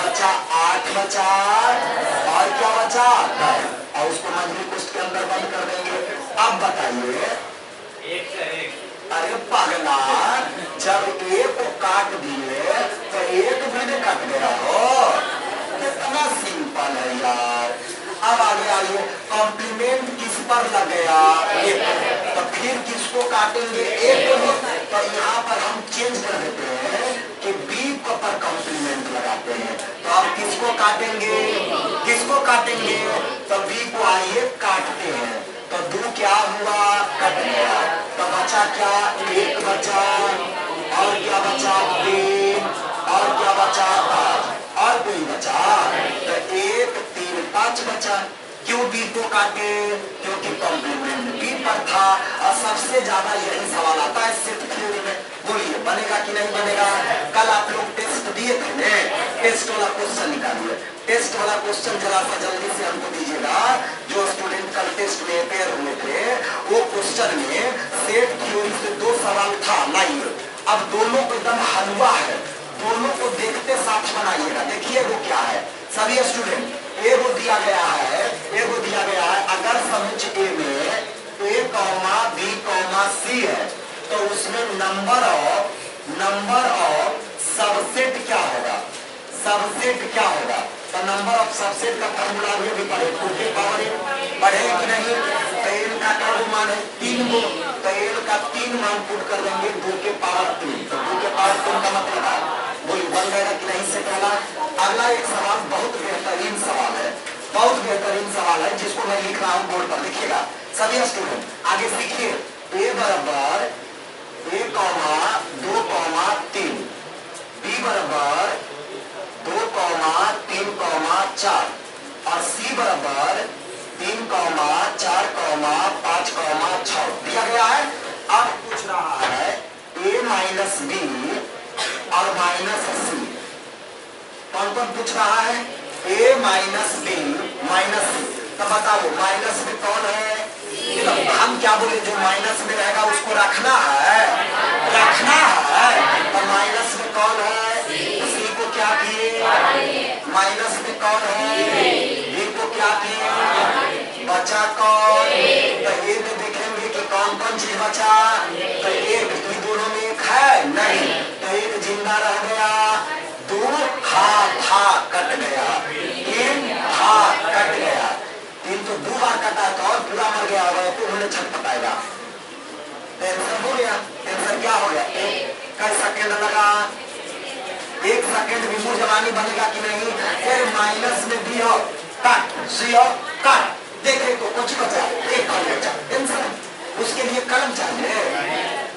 A: बचा 8 बचा और क्या बचा, और उसको मजबूत कुछ के अंदर बंद कर देंगे। अब बताइए, अरे पगला, जब एक को काट दिए तो एक भी कट गया हो। कितना सिंपल है यार। अब आगे आइए, कॉम्प्लीमेंट किस पर लग गया, ए पर। तो फिर किसको काटेंगे, ए को। तो यहाँ पर हम चेंज कर देते हैं कि बी को पर कॉम्प्लीमेंट लगाते हैं। तो अब किसको काटेंगे, किसको काटेंगे, तो बी को आइए काटते हैं। तो 2 क्या हुआ, कट गया। तो बचा क्या, 1 बचा, और क्या बचा, 3, और क्या बचा, 5, और कोई बचा, तो 1, 3, 5 बचा। क्यों बी को काटे, क्योंकि कॉम्प्लीमेंट बी पर था। और सबसे ज्यादा यही सवाल आता है सेट थ्योरी में। बोलिए बनेगा कि नहीं बनेगा। कल आप लोग टेस्ट दिए थे ना, टेस्ट वाला क्वेश्चन निकालिए। टेस्ट वाला क्वेश्चन जरा सा जल्दी से हमको दीजिएगा। जो स्टूडेंट कल टेस्ट में अपेयर हुए थे, वो क्वेश्चन में सेट थ्योरी से 2 सवाल था लाइव। अब दोनों को एकदम हलवा है, दोनों को देखते साथ बनाइएगा। देखिए वो क्या है सभी स्टूडेंट, एगो दिया गया है, एगो दिया गया है, अगर समुच्च ए में ए कॉमा बी कॉमा सी है, तो उसमें नंबर ऑफ सबसेट क्या होगा, सबसेट क्या होगा। तो नंबर ऑफ सबसेट का फॉर्मूला भी पढ़े, 2 के पावर n पढ़े कि नहीं। तो n का क्या मान है, 3 गो। तो n का 3 मान पुट कर देंगे 2 के पावर 3। तो 2 के पावर 3 का मतलब है, बोलिए बन जाएगा कि नहीं से पहला। अगला एक सवाल बहुत बेहतरीन सवाल है, बहुत बेहतरीन सवाल है, जिसको मैं लिख रहा हूँ बोर्ड पर, लिखिएगा सभी स्टूडेंट आगे सीखिए। ए बराबर ए कॉमा 2 कॉमा 3, बी बराबर 2 कॉमा 3 कॉमा 4, और सी बराबर 3 कॉमा 4 कॉमा 5 कॉमा 6 दिया गया है। अब पूछ रहा है ए माइनस बी और माइनस सी। कौन कौन पूछ रहा है, ए माइनस बी माइनस सी। तो बताओ माइनस में कौन है, तो हम क्या बोले, जो माइनस में रहेगा उसको रखना है, रखना है। तो माइनस में कौन है, सी को क्या किए, माइनस में कौन है, बी को क्या किए, बचा कौन। तो ये में देखेंगे कि कौन कौन चीज बचा। तो एक दोनों में एक है नहीं, तो एक जिंदा रह गया, 2 था कट गया, 3 था कट गया। 3 तो 2 बार कटा तो और पूरा मर गया होगा, तो उन्हें छटपटाएगा। आंसर हो गया, आंसर क्या हो गया, कई सेकेंड लगा, 1 सेकेंड भी मुंह जवानी बनेगा कि नहीं। फिर माइनस में बी हो कट, सी हो कट, देखे तो कुछ बचा, एक और बचा, आंसर। उसके लिए कलम चाहिए,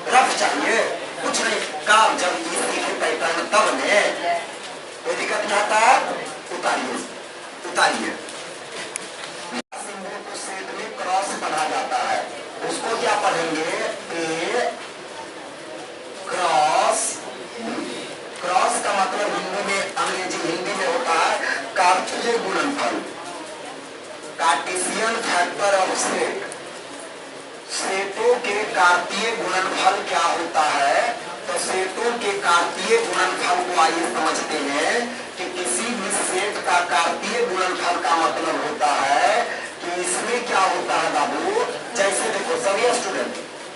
A: रफ चाहिए, कुछ नहीं। काम जब इसके पैटर्न तब ने कोई दिक्कत नहीं आता, उतारिए उतारिए। सिंबल को सेट में क्रॉस पढ़ा जाता है, उसको क्या पढ़ेंगे, ए क्रॉस। क्रॉस का मतलब हिंदी में, अंग्रेजी हिंदी में होता है कार्तीय गुणनफल, कार्टेशियन फैक्टर ऑफ सेट। सेटों के कार्तीय गुणनफल क्या होता है। तो सेटों के कार्तीय गुणनफल को आइए समझते हैं कि किसी भी सेट का कार्तीय गुणनफल का मतलब होता है कि इसमें क्या होता है बाबू। जैसे देखो सभी स्टूडेंट,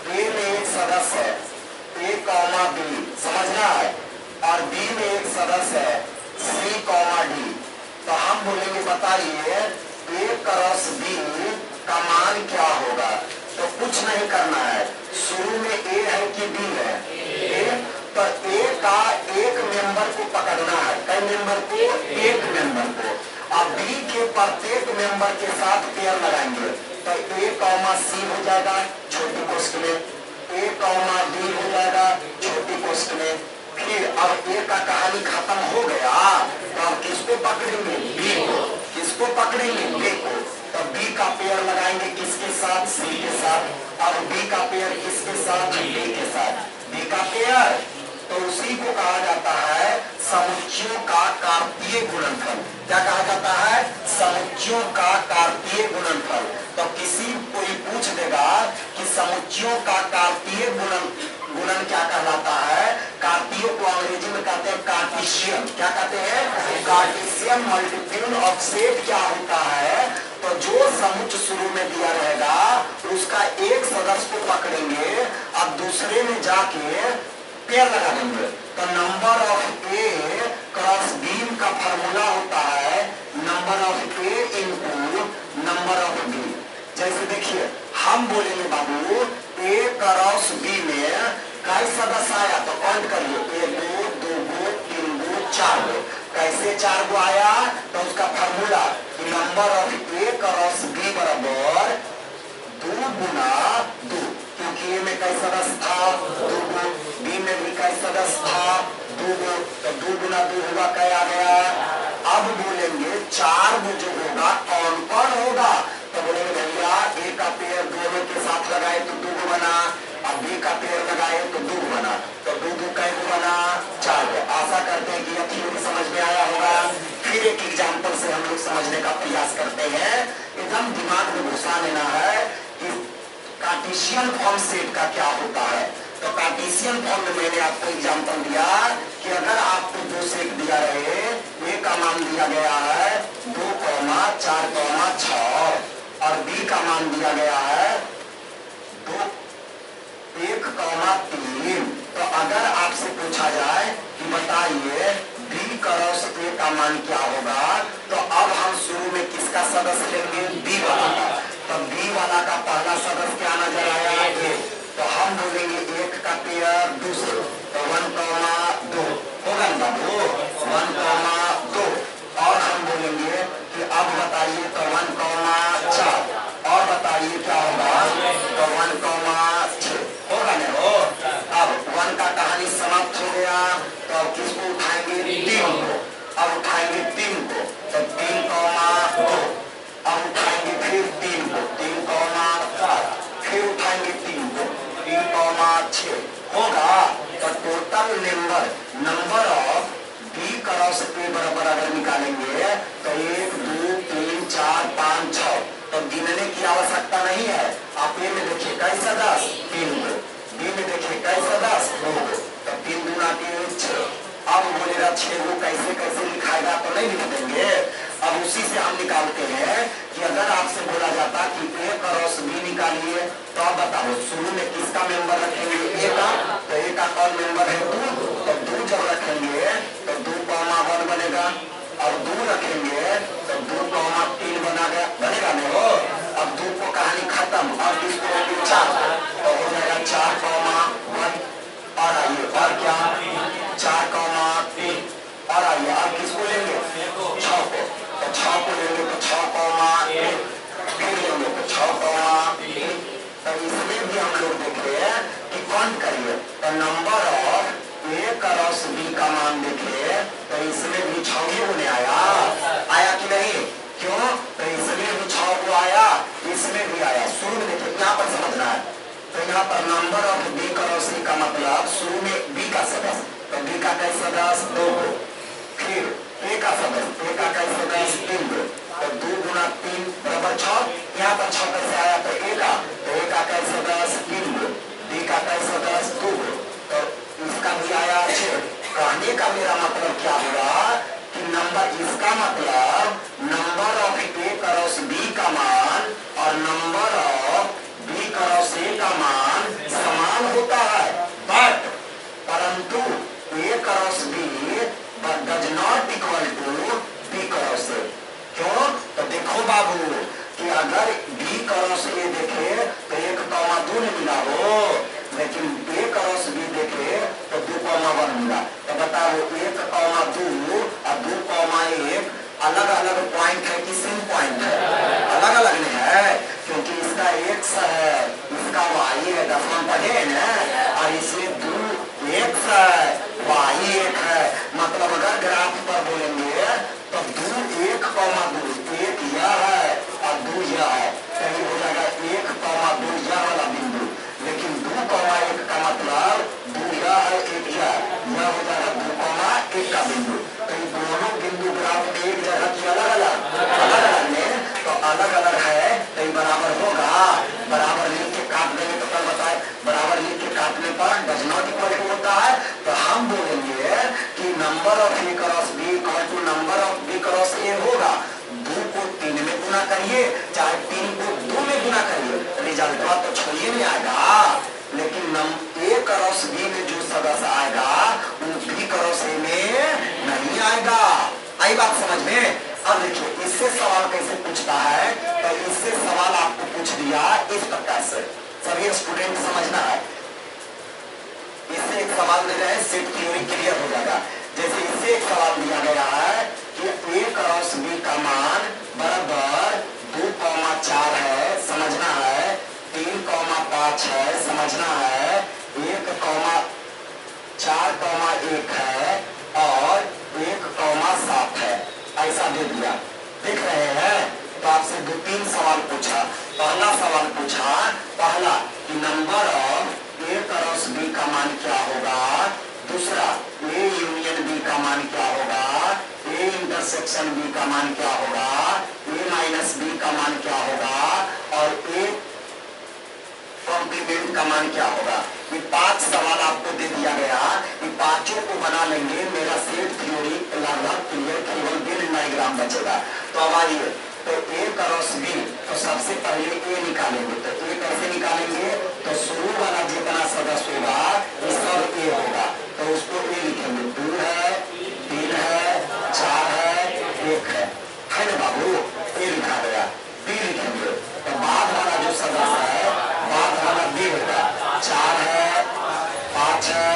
A: ए में एक सदस्य है, ए कॉमा बी समझना है, और बी में एक सदस्य है, सी कॉमा डी। तो हम बोलेंगे बताइए ए क्रॉस बी का मान क्या होगा। तो कुछ नहीं करना है, शुरू में ए है कि बी है, ए। तो ए का एक मेंबर को पकड़ना है, कई मेंबर को, एक मेंबर को, और बी के प्रत्येक मेंबर के साथ पेयर लगाएंगे। तो ए कॉमा सी हो जाएगा छोटी कोष्ठ में, ए कॉमा बी हो जाएगा छोटी कोष्ठ में। फिर अब ए का कहानी खत्म हो गया, तो अब किसको पकड़ेंगे, बी को। किसको पकड़ेंगे, बी को। तो बी का पेयर लगाएंगे किसके साथ, सी के साथ, और बी का पेयर किसके साथ, डी के साथ। बी का पेयर, तो उसी को कहा जाता है समुच्चयों का कार्तीय गुणनफल। क्या कहा जाता है, समुच्चयों का कार्तीय गुणनफल। तो किसी कोई पूछ देगा कि समुच्चयों का कार्तीय गुणन क्या कहलाता है। कार्तीय को अंग्रेजी में कहते हैं कार्टेशियन। क्या कहते हैं, कार्टेशियन मल्टीप्ल ऑफ सेट क्या होता है। तो जो समुच्च शुरू में दिया रहेगा उसका एक सदस्य को पकड़ेंगे और दूसरे में जाके पेयर लगा देंगे। तो number of A cross B का फॉर्मूला होता है नंबर ऑफ ए इनटू देखिए हम बोलेंगे बाबू ए क्रॉस बी में कई सदस्य आया तो काउंट करिए, 1 2 2 गो 3 गो 4 गो। कैसे 4 गो आया तो उसका formula number of A cross B बराबर 2 गुना 2, क्योंकि ए में कई सदस्य था 2 गो, बी में भी कई सदस्य था 2 गो, तो 2 गुना 2 होगा क्या आ गया। अब बोलेंगे 4 गो जो होगा कौन कौन होगा, तो बोलेंगे भैया ए का पेड़ दोनों के साथ लगाए तो 2 गो बना, अब बी का पेड़ लगाए तो 2 गो बना, तो 2 2 कै गो बना 4 गो। आशा करते हैं कि थ्योरी समझ में आया होगा। फिर एक एग्जाम्पल से हम लोग समझने का प्रयास करते हैं, एकदम दिमाग में घुसा लेना है कि कार्टेशियन फॉर्म सेट का क्या होता है। तो कार्टेशियन फॉर्म में मैंने आपको एग्जाम्पल दिया कि अगर आपको 2 सेट दिया रहे, ए का मान दिया गया है 2, 4, 6 और बी का मान दिया गया है 2, 1, 3, तो अगर आपसे पूछा जाए कि बताइए बी क्रॉस ए का मान क्या होगा, तो अब हम शुरू में किसका सदस्य लेंगे, बी वाला का। तो बी वाला का पहला सदस्य क्या नजर आया ए, तो हम बोलेंगे 1 का पेयर दूसरे, तो 1, 2 होगा ना बाबू, 1, 2। और हम बोलेंगे कि अब बताइए तो 1, 4 और बताइए क्या होगा, तो 1, 6 होगा ना हो। अब 1 का कहानी समाप्त हो गया, तो अब किसको उठाएंगे, 3 को। अब उठाएंगे 3 को, तो 3, 2। अब उठाएंगे फिर 3 को, 3, 4, फिर उठाएंगे 3 को, 3, 6 होगा। तो total number of B cross A बराबर अगर निकालेंगे तो 1 2 3 4 5 6, तो गिनने की आवश्यकता नहीं है। आप ए में देखिए कई सदस्य 3 गो, बी में देखिए कई सदस्य 2 गो, तो 3 गुना 3 6। अब बोलेगा 6 गो कैसे कैसे लिखाएगा, तो नहीं लिख देंगे। अब उसी से हम निकालते हैं कि अगर आपसे बोला जाता कि ए क्रॉस बी निकालिए, तो आप बताओ शुरू में किसका मेंबर रखेंगे, ए का, तो ए का कौन मेंबर है 2, तो 2 जब रखेंगे तो 2, 1 बनेगा, और 2 रखेंगे तो 2, 3 बनेगा नहीं हो। अब 2 को कहानी खत्म, और किसको 4, तो हो जाएगा 4, 1। और आइए और क्या 4, 3 और आइए अब किसको लेंगे 6 को, तो 6 को लेंगे तो 6, 1 फिर लेंगे तो 6, 3। तो इसमें भी हम लोग देख रहे हैं कि कौन करिए, तो number of A cross B का मान देखिए, तो इसमें भी 6 होने आया कि नहीं, क्यों, तो इसमें भी 6 आया, इसमें भी आया। शुरू में देखिए यहाँ पर समझना है, तो यहाँ पर number of B cross A का मतलब शुरू में बी का सदस्य, तो बी का कई सदस्य 2 गो, फिर ए का सदस्य, ए का कई सदस्य 3 गो, तो 2 गुना 3 बराबर 6। यहाँ पर 6 कैसे आया, तो ए का कई सदस्य 3 गो, बी का कई सदस्य 2 गो, तो इसका भी आया 6। कहने का मेरा मतलब क्या हुआ कि नंबर, इसका मतलब number of A cross B का मान और number of B cross A का मान समान होता है, बट परंतु A cross B does not equal to B cross A. क्यों, तो देखो बाबू कि अगर बी क्रॉस ए देखे तो 1, 2 नहीं मिला हो, लेकिन ए क्रॉस बी देखे तो 2, 1 मिला। तो बताओ 1, 2 और 2, 1 अलग अलग पॉइंट है कि सेम पॉइंट है, अलग अलग नहीं है, क्योंकि इसका x है, इसका y है, 10वां पढ़े ना, और इसमें 2 x है, y 1 है। मतलब अगर ग्राफ पर बोलेंगे तो 2, 1, 2, 1 यह है और 2 यह है, तो ये हो जाएगा 1, 2 यह वाला बिंदु, लेकिन 2, 1 का मतलब 2 यह है 1 यह हो जाएगा 2, 1 का बिंदु। तो ये दोनों बिंदु ग्राफ में एक जगह की अलग अलग में, तो अलग अलग है तो ये बराबर होगा, बराबर लिख के काट देंगे तो कल बताए बराबर लिख के काटने पर डज नॉट इक्वल टू होता है। तो हम बोलेंगे कि number of A cross B equal to number of B cross A होगा। 2 को 3 में गुना करिए, चाहे 3 को 2 में गुना करिए, रिजल्ट तो छोड़िए नहीं आएगा, लेकिन ए क्रॉस बी में जो सदस्य आएगा वो बी क्रॉस ए में नहीं आएगा। आई बात समझ में। अब देखिए इससे सवाल कैसे पूछता है, तो इससे सवाल आपको पूछ दिया इस प्रकार से सभी स्टूडेंट समझना है। इससे एक सवाल दे रहे हैं, सेट थ्योरी क्लियर हो जाएगा। जैसे इससे एक सवाल दिया गया है कि a क्रॉस b का मान बराबर 2,4 है, समझना है, 3,5 है, समझना है, 1,4,1 है और 1,7 है, ऐसा दे दिया। देख रहे हैं? तो आपसे 2-3 सवाल पूछा। पहला सवाल पूछा, पहला कि number of a cross b का मान क्या होगा, दूसरा a यूनियन b का मान क्या होगा, a इंटरसेक्शन b का मान क्या होगा, a माइनस b का मान क्या होगा और a कॉम्प्लीमेंट का मान क्या होगा। ये 5 सवाल आपको दे दिया गया। ये पांचों को बना लेंगे, मेरा सेट थ्योरी लगभग क्लियर, केवल वेन डायग्राम बचेगा। तो अब आइए, तो a क्रॉस b, तो सबसे पहले a निकालेंगे। तो a कैसे निकालेंगे, तो शुरू वाला जितना सदस्य होगा वो सब a होगा, तो उसको a लिखेंगे। 2 है, 3 है, 4 है, 1 है ना बाबू, a लिखा गया। b लिखेंगे, तो बाद वाला जो सदस्य है, बाद वाला b होगा। 4 है, 5 है,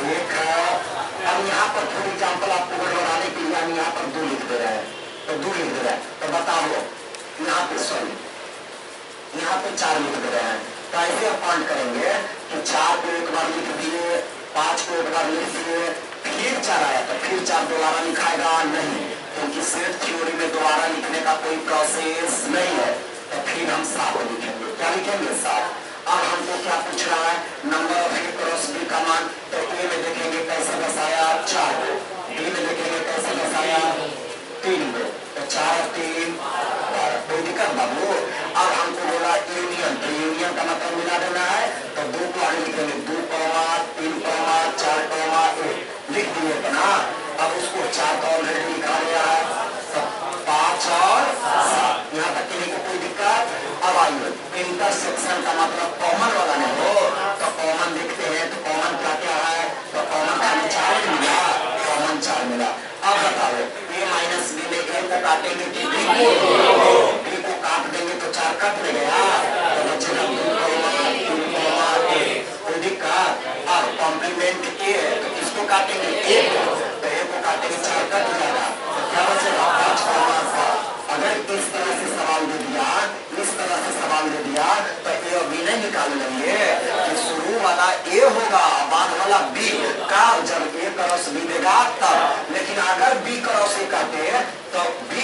A: 1 है। अब यहाँ पर फॉर एग्जाम्पल आपको बनाने के लिए हम यहाँ पर 2 लिख दे रहे हैं, तो 2 लिख दे रहे हैं। तो बताओ यहाँ पे सॉरी, यहाँ पे 4 लिख दे रहे हैं। तो ऐसे आप काउंट करेंगे कि 4 को एक बार लिख दिए, 5 को एक बार लिख दिए, फिर 4 आया, तो फिर 4 दोबारा लिखाएगा नहीं, क्योंकि सेट थ्योरी में दोबारा लिखने का कोई प्रोसेस नहीं है। तो फिर हम 7 लिखेंगे। क्या लिखेंगे? 7। अब हमको क्या पूछ रहा है, number of a cross b का मान। तो a में देखेंगे कैसे बसाया, 4 को, b में देखेंगे कैसे बसाया, 3 को, तो 4 और 3 12। कोई दिक्कत बाबू? अब हमको बोला यूनियन, तो यूनियन का मतलब मिला देना है, तो 2 को आगे लिखेंगे, 2, 3, 4, 1 लिख दिए ना। अब उसको 4 का ऑलरेडी लिखा गया है, तो 5 और 7, यहाँ तक के लिए कोई दिक्कत। अब आइए, इंटरसेक्शन का मतलब कॉमन वाला नहीं हो, तो कॉमन देखते हैं, तो कॉमन क्या क्या है, तो कॉमन खाली 4 मिला, कॉमन 4 मिला। अब बताओ a माइनस b में a को काटेंगे कि b को, b को काट देंगे तो 4 कट में गया, तो बचेगा 2,1। कोई दिक्कत? अब कॉम्प्लीमेंट a है, तो किसको काटेंगे, a को, तो a को काटेंगे 4 कट जाएगा, तो क्या बचेगा 5,7। अगर इस तरह से सवाल दे दिया, इस तरह से सवाल दे दिया, तो ए और बी नहीं निकाल लेंगे कि शुरू वाला ए होगा, बाद वाला बी का, जब ए क्रॉस बी देगा तब। लेकिन अगर बी क्रॉस ए काटे तो बी